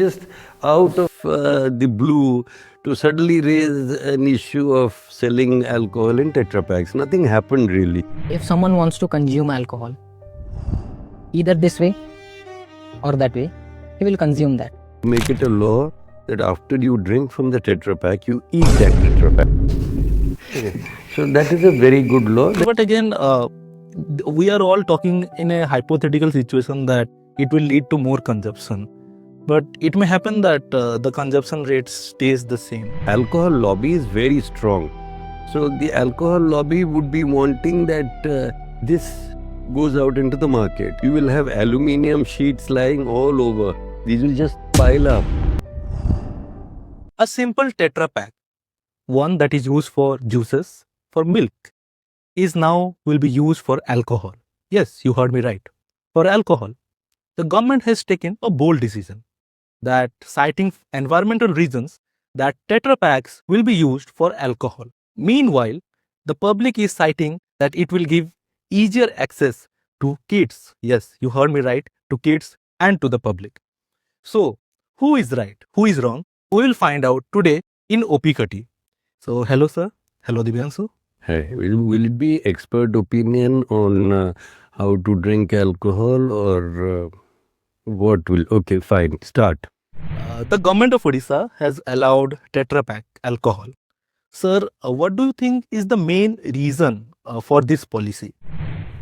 Just out of the blue to suddenly raise an issue of selling alcohol in Tetra packs. Nothing happened really. If someone wants to consume alcohol, either this way or that way, he will consume that. Make it a law that after you drink from the Tetra pack, you eat that Tetra pack. So that is a very good law. But again, we are all talking in a hypothetical situation that it will lead to more consumption. But it may happen that the consumption rate stays the same. Alcohol lobby is very strong. So the alcohol lobby would be wanting that this goes out into the market. You will have aluminium sheets lying all over. These will just pile up. A simple Tetra pack, one that is used for juices, for milk, is now will be used for alcohol. Yes, you heard me right. For alcohol, the government has taken a bold decision that, citing environmental reasons, that Tetra packs will be used for alcohol. Meanwhile, the public is citing that it will give easier access to kids. Yes, you heard me right, to kids and to the public. So, who is right? Who is wrong? We will find out today in OP KHATTI. So, hello sir. Hello Divyanshu. Hey, will it be expert opinion on how to drink alcohol or what will? Okay, fine. Start. The Government of Odisha has allowed Tetra pack alcohol. Sir, what do you think is the main reason for this policy?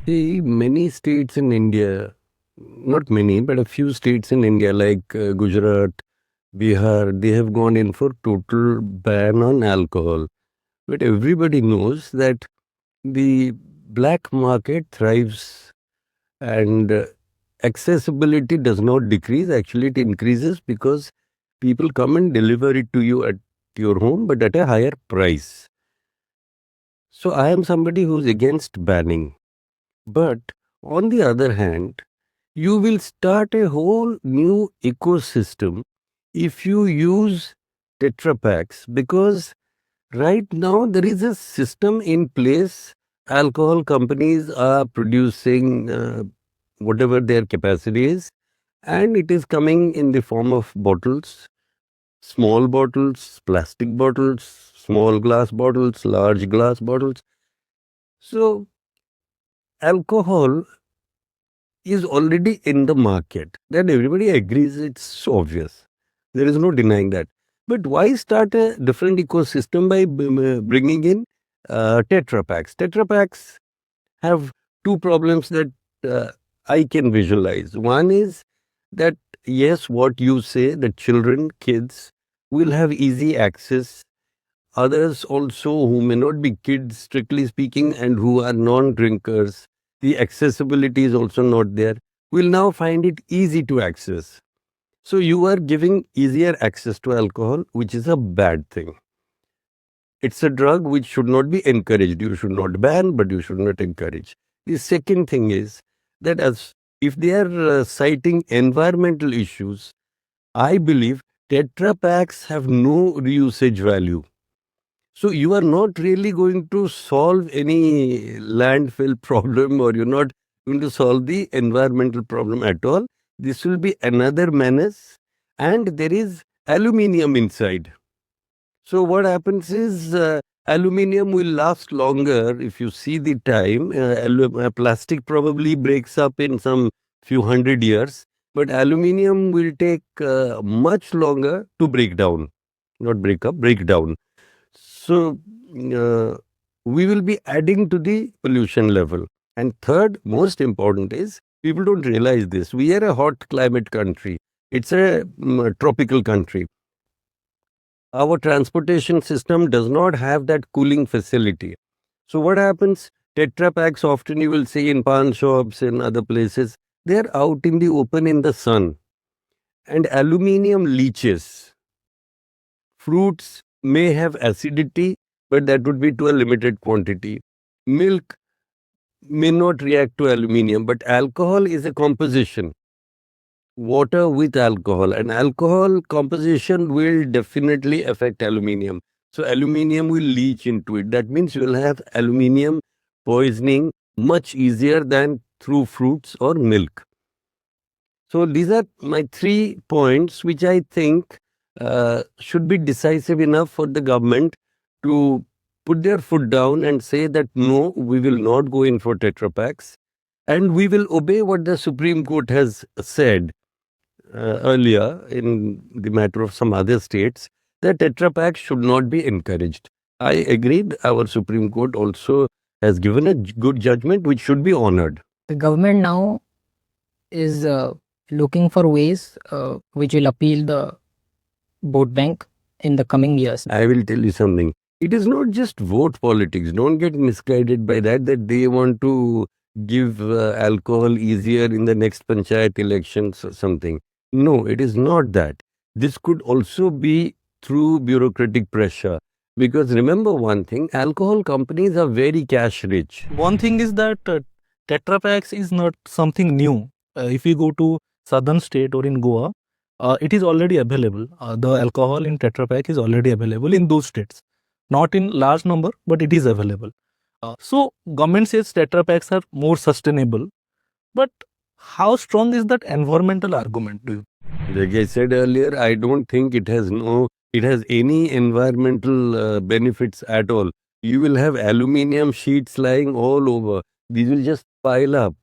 See, many states in India, not many, but a few states in India like Gujarat, Bihar, they have gone in for total ban on alcohol. But everybody knows that the black market thrives and accessibility does not decrease. Actually, it increases because people come and deliver it to you at your home, but at a higher price. So I am somebody who's against banning. But on the other hand, you will start a whole new ecosystem if you use Tetra packs, because right now there is a system in place. Alcohol companies are producing whatever their capacity is, and it is coming in the form of bottles, small bottles, plastic bottles, small glass bottles, large glass bottles. So alcohol is already in the market. Then everybody agrees, it's obvious. There is no denying that. But why start a different ecosystem by bringing in Tetra packs? Tetra packs have two problems that I can visualize. One is that, yes, what you say, that children, kids will have easy access. Others also who may not be kids, strictly speaking, and who are non-drinkers, the accessibility is also not there, will now find it easy to access. So you are giving easier access to alcohol, which is a bad thing. It's a drug which should not be encouraged. You should not ban, but you should not encourage. The second thing is that as if they are citing environmental issues, I believe Tetra packs have no reusage value. So you are not really going to solve any landfill problem, or you're not going to solve the environmental problem at all. This will be another menace, and there is aluminium inside. So what happens is aluminium will last longer if you see the time. Plastic probably breaks up in some few hundred years, but aluminium will take much longer to break down. Not break up, break down. So we will be adding to the pollution level. And third, most important is, people don't realize this. We are a hot climate country. It's a tropical country. Our transportation system does not have that cooling facility. So what happens? Tetra packs, often you will see in pawn shops and other places, they're out in the open in the sun. And aluminium leaches. Fruits may have acidity, but that would be to a limited quantity. Milk may not react to aluminium, but alcohol is a composition. Water with alcohol, and alcohol composition will definitely affect aluminium. So aluminium will leach into it. That means you will have aluminium poisoning much easier than through fruits or milk. So these are my 3 points which I think should be decisive enough for the government to put their foot down and say that no, we will not go in for Tetra packs and we will obey what the Supreme Court has said earlier in the matter of some other states, that Tetra packs should not be encouraged. I agreed. Our Supreme Court also has given a good judgment which should be honored. The government now is looking for ways which will appeal the vote bank in the coming years. I will tell you something. It is not just vote politics. Don't get misguided by that they want to give alcohol easier in the next panchayat elections or something. No, it is not that. This could also be through bureaucratic pressure. Because remember one thing, alcohol companies are very cash rich. One thing is that Tetra packs is not something new. If you go to southern state or in Goa, it is already available. The alcohol in Tetra pack is already available in those states. Not in large number, but it is available. So government says Tetra packs are more sustainable. But how strong is that environmental argument? Do you? Like I said earlier, I don't think it has any environmental benefits at all. You will have aluminium sheets lying all over. These will just pile up.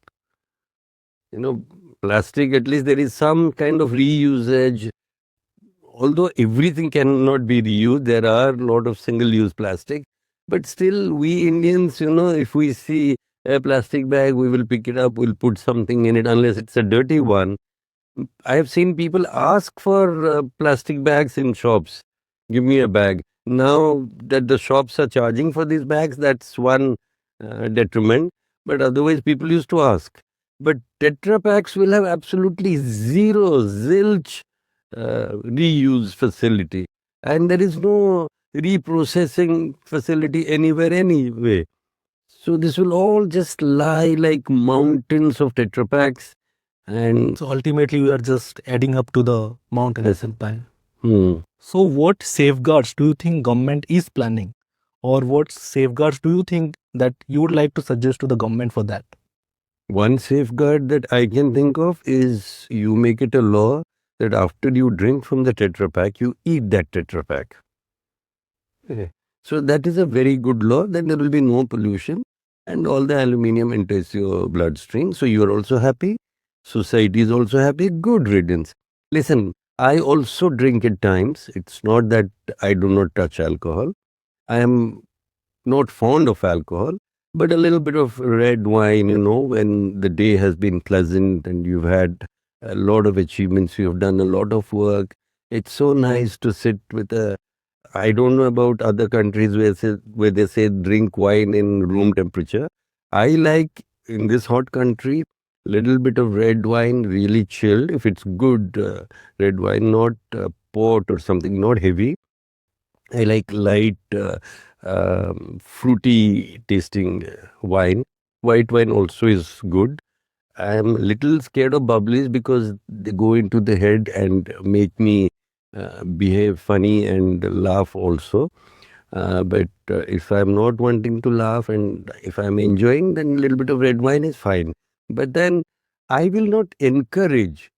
Plastic, at least there is some kind of reusage. Although everything cannot be reused, there are a lot of single-use plastic. But still, we Indians, if we see a plastic bag, we will pick it up, we'll put something in it, unless it's a dirty one. I have seen people ask for plastic bags in shops. Give me a bag. Now that the shops are charging for these bags, that's one detriment. But otherwise, people used to ask. But Tetra packs will have absolutely zero, zilch reuse facility. And there is no reprocessing facility anywhere anyway. So this will all just lie like mountains of Tetra packs. And So ultimately, we are just adding up to the mountainous empire. hmm. So what safeguards do you think government is planning? Or what safeguards do you think that you would like to suggest to the government for that? One safeguard that I can think of is you make it a law that after you drink from the Tetra pack, you eat that Tetra pack. Okay. So that is a very good law. Then there will be no pollution and all the aluminium enters your bloodstream. So you are also happy. Society is also happy. Good riddance. Listen, I also drink at times. It's not that I do not touch alcohol. I am not fond of alcohol, but a little bit of red wine, when the day has been pleasant and you've had a lot of achievements, you have done a lot of work. It's so nice to sit with I don't know about other countries where they say drink wine in room temperature. I like in this hot country, little bit of red wine, really chilled. If it's good red wine, not port or something, not heavy. I like light, fruity tasting wine. White wine also is good. I am a little scared of bubblies because they go into the head and make me behave funny and laugh also. But if I'm not wanting to laugh and if I'm enjoying, then a little bit of red wine is fine. But then I will not encourage,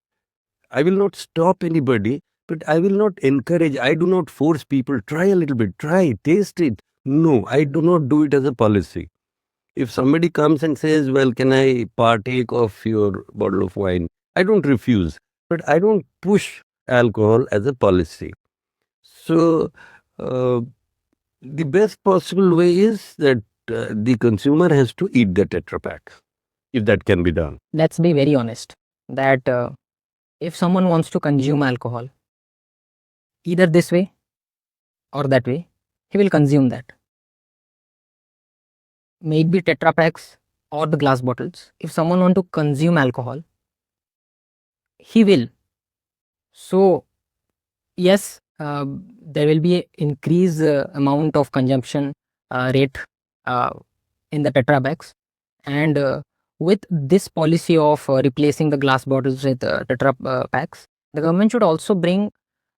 I will not stop anybody, but I will not encourage, I do not force people, try a little bit, try, taste it. No, I do not do it as a policy. If somebody comes and says, well, can I partake of your bottle of wine? I don't refuse, but I don't push alcohol as a policy. So, the best possible way is that the consumer has to eat the Tetra pack, if that can be done. Let's be very honest that if someone wants to consume alcohol, either this way or that way, he will consume that. May it be Tetra packs or the glass bottles. If someone wants to consume alcohol, he will. So, yes, there will be an increased amount of consumption rate in the Tetra packs. And with this policy of replacing the glass bottles with Tetra packs, the government should also bring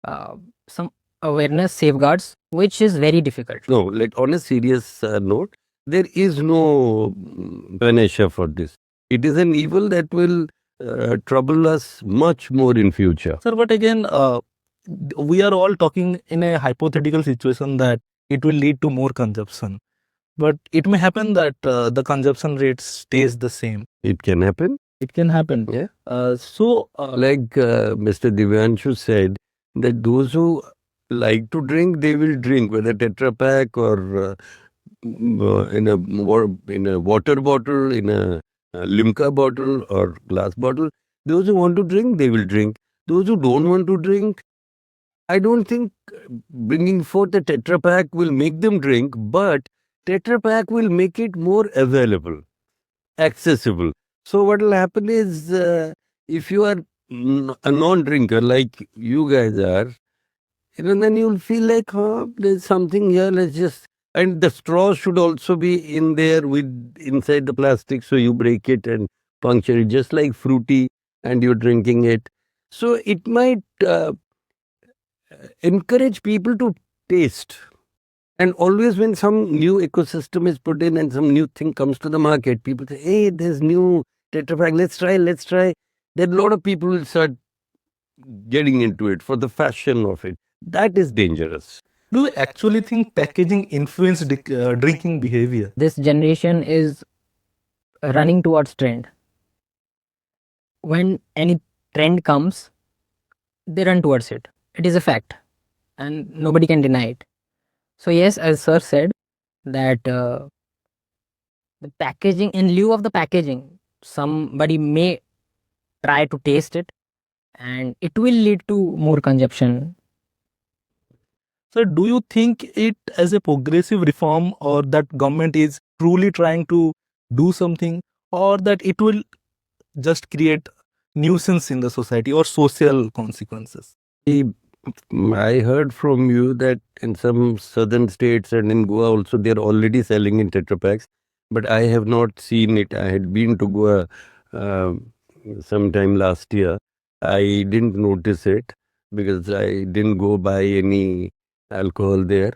some awareness safeguards, which is very difficult. No, on a serious note, there is no panacea for this. It is an evil that will trouble us much more in future. Sir, but again, we are all talking in a hypothetical situation that it will lead to more consumption. But it may happen that the consumption rate stays the same. It can happen. It can happen. Yeah. Like Mr. Divyanshu said, that those who like to drink, they will drink, whether Tetra Pak or in a water bottle, in a Limca bottle or glass bottle. Those who want to drink, they will drink. Those who don't want to drink, I don't think bringing forth a Tetra Pak will make them drink, but Tetra Pak will make it more available, accessible. So what will happen is, if you are a non-drinker like you guys are, then you'll feel like, oh, there's something here. Let's just, and the straw should also be in there with inside the plastic, so you break it and puncture it, just like fruity, and you're drinking it. So it might encourage people to taste. And always when some new ecosystem is put in and some new thing comes to the market, people say, hey, there's new Tetra Pak, let's try. Then a lot of people will start getting into it for the fashion of it. That is dangerous. do you actually think packaging influence drinking behavior? This generation is running towards trend. When any trend comes, they run towards it. It is a fact, and nobody can deny it. So yes, as sir said, that the packaging, in lieu of the packaging, somebody may try to taste it, and it will lead to more consumption. So do you think it as a progressive reform, or that government is truly trying to do something, or that it will just create nuisance in the society or social consequences? I heard from you that in some southern states and in Goa also, they're already selling in Tetra Paks, but I have not seen it. I had been to Goa sometime last year. I didn't notice it because I didn't go buy any alcohol there.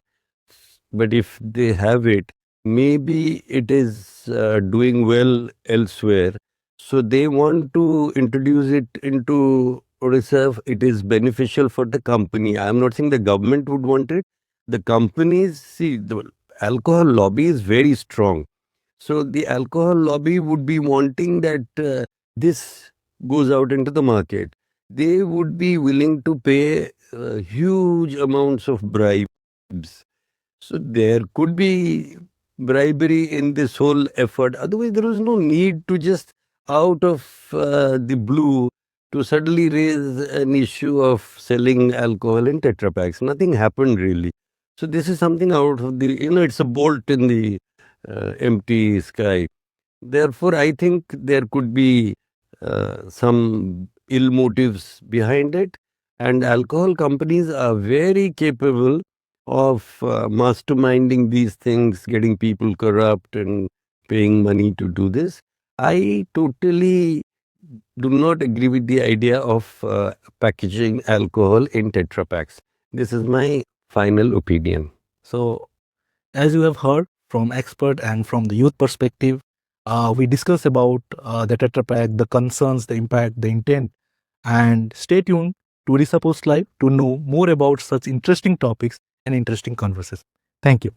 But if they have it, maybe it is doing well elsewhere. So they want to introduce it into Odisha. It is beneficial for the company. I am not saying the government would want it. The companies, see, the alcohol lobby is very strong. So the alcohol lobby would be wanting that this goes out into the market. They would be willing to pay huge amounts of bribes. So there could be bribery in this whole effort. Otherwise, there was no need to just out of the blue to suddenly raise an issue of selling alcohol in Tetra Paks. Nothing happened really. So this is something out of the, it's a bolt in the empty sky. Therefore, I think there could be some ill motives behind it. And alcohol companies are very capable of masterminding these things, getting people corrupt and paying money to do this. I totally do not agree with the idea of packaging alcohol in Tetra Paks. This is my final opinion. So, as you have heard from expert and from the youth perspective, we discuss about the Tetra Pak, the concerns, the impact, the intent, and stay tuned to Orissapost Live to know more about such interesting topics and interesting conversations. Thank you.